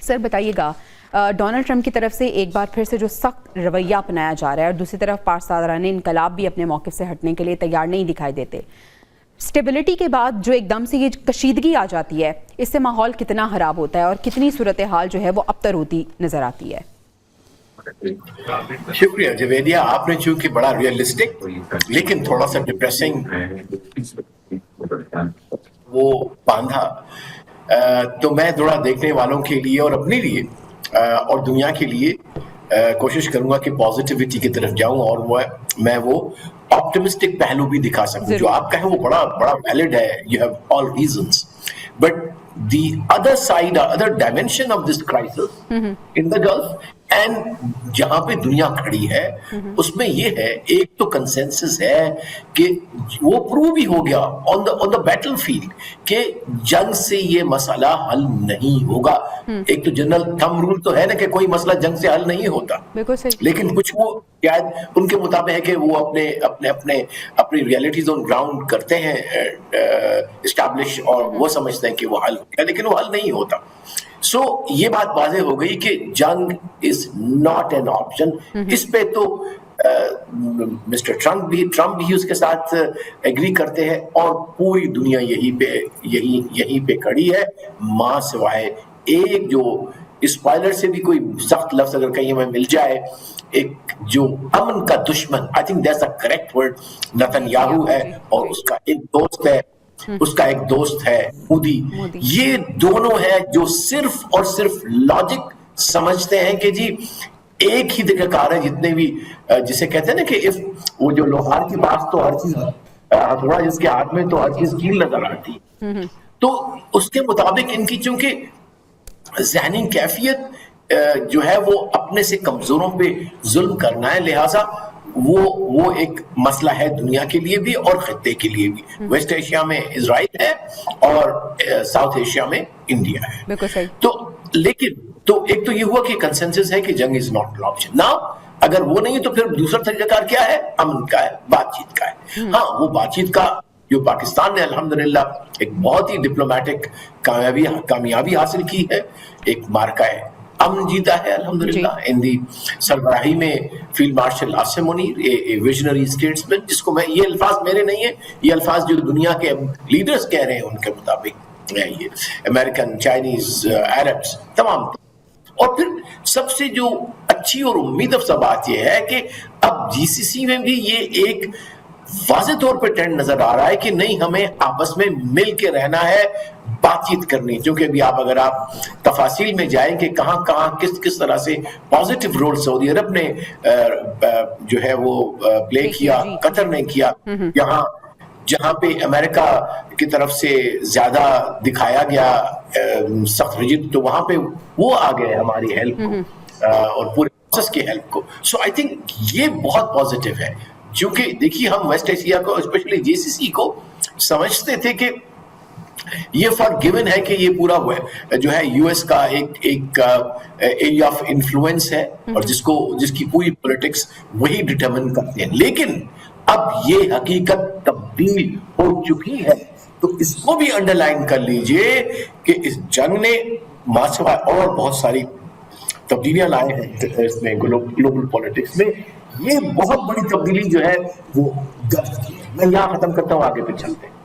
سر بتائیے گا، Donald Trump کی طرف سے ایک بار پھر سے جو سخت رویہ اپنایا جا رہا ہے اور دوسری طرف پاسداران انقلاب بھی اپنے موقف سے ہٹنے کے لیے تیار نہیں دکھائی دیتے، اسٹیبلٹی کے بعد جو ایک دم سے یہ کشیدگی آ جاتی ہے، اس سے ماحول کتنا خراب ہوتا ہے اور کتنی صورتحال جو ہے وہ ابتر ہوتی نظر آتی ہے؟ شکریہ جویدیہ، آپ نے چونکہ بڑا ریئلسٹک لیکن تھوڑا سا ڈپریسنگ وہ باندھا، تو میں تھوڑا دیکھنے والوں کے لیے اور اپنے لیے اور دنیا کے لیے کوشش کروں گا کہ پازیٹیوٹی کی طرف جاؤں اور میں وہ آپٹمسٹک پہلو بھی دکھا سکوں. جو آپ کا ہے وہ بڑا ویلڈ ہے. You have all reasons. But the other side, other dimension of this crisis in the Gulf and جہاں پہ دنیا کھڑی ہے اس میں یہ ہے، ایک تو کنسنسس ہے کہ وہ پروو بھی ہو گیا on the battlefield کہ جنگ سے یہ مسئلہ حل نہیں ہوگا. ایک تو جنرل تھم رول تو ہے نا کہ کوئی مسئلہ جنگ سے حل نہیں ہوتا، لیکن کچھ وہ شاید ان کے مطابق ہے کہ وہ اپنی ریئلٹیز آن گراؤنڈ کرتے ہیں اسٹیبلش، اور وہ سمجھتے ہیں کہ وہ حل ہو گیا، لیکن وہ حل نہیں ہوتا. سو یہ بات واضح ہو گئی کہ جنگ از ناٹ این آپشن. اس پہ تو مسٹر ٹرمپ بھی اس کے ساتھ ایگری کرتے ہیں اور پوری دنیا یہی پہ کھڑی ہے، ماں سوائے ایک جو اسپائلر سے بھی کوئی سخت لفظ اگر کہیں ہمیں مل جائے، ایک جو امن کا دشمن، I think that's a correct word, Nitin Yahoo ہے، اور اس کا ایک دوست ہے مودی. یہ دونوں ہیں جو صرف اور صرف لاجک سمجھتے ہیں کہ جی ایک ہی طریقہ کار ہے. جتنے بھی جسے کہتے ہیں نا کہ وہ جو لوہار کے پاس تو ہر چیز ہتھوڑا، جس کے ہاتھ میں تو ہر چیز کیل نظر آتی ہے. تو اس کے مطابق ان کی چونکہ ذہنی کیفیت جو ہے وہ اپنے سے کمزوروں پہ ظلم کرنا ہے، لہٰذا وہ ایک مسئلہ ہے دنیا کے لیے بھی اور خطے کے لیے بھی. ویسٹ ایشیا میں اسرائیل ہے اور ساؤتھ ایشیا میں انڈیا ہے. بالکل صحیح. تو ایک تو یہ ہوا کہ کنسنسس ہے کہ جنگ از ناٹ این آپشن. نا اگر وہ نہیں تو پھر دوسرا طریقہ کار کیا ہے؟ امن کا ہے، بات چیت کا ہے. ہاں، وہ بات چیت کا جو پاکستان نے الحمدللہ ایک بہت ہی ڈپلومیٹک کامیابی حاصل کی ہے، ایک مارکہ ہے امن جیتا ہے الحمدللہ ان دی سربراہی میں فیلڈ مارشل عاصم منیر، اے ویژنری اسٹیٹسمین، جس کو یہ الفاظ میرے نہیں ہیں، یہ الفاظ جو دنیا کے لیڈرز کہہ رہے ہیں ان کے مطابق، یہ امریکن، چائنیز، عربز تمام. اور پھر سب سے جو اچھی اور امید افزا بات یہ ہے کہ اب جی سی سی میں بھی یہ ایک واضح طور پہ ٹرینڈ نظر آ رہا ہے کہ نہیں، ہمیں آپس میں مل کے رہنا ہے، بات چیت کرنی. کیونکہ ابھی اگر آپ تفاصیل میں جائیں کہ کہاں کس طرح سے پازیٹیو رول سعودی عرب نے جو ہے وہ پلے کیا، قطر نے کیا، جہاں پہ امریکہ کی طرف سے زیادہ دکھایا گیا سخت رجد، تو وہاں پہ وہ آ گئے ہماری ہیلپ کو اور پورے پروسیس کی ہیلپ کو. سو آئی تھنک یہ بہت پازیٹیو ہے. کیونکہ دیکھیے ہم ویسٹ ایشیا کو اسپیشلی جی سی سی کو سمجھتے تھے کہ یہ فار گیون ہے کہ یہ پورا جو ہے یو ایس کا ایک ایریا آف انفلوئنس ہے اور جس کی پوری پولیٹکس وہی ڈٹرمن کرتے ہیں. لیکن اب یہ حقیقت تبدیل ہو چکی ہے، تو اس کو بھی انڈر لائن کر لیجئے کہ اس جنگ نے ماسوا اور بہت ساری تبدیلیاں لائے ہیں اس میں گلوبل پولیٹکس میں. یہ بہت بڑی تبدیلی جو ہے وہ درج کی ہے. میں یہاں ختم کرتا ہوں، آگے پہ چلتے ہیں.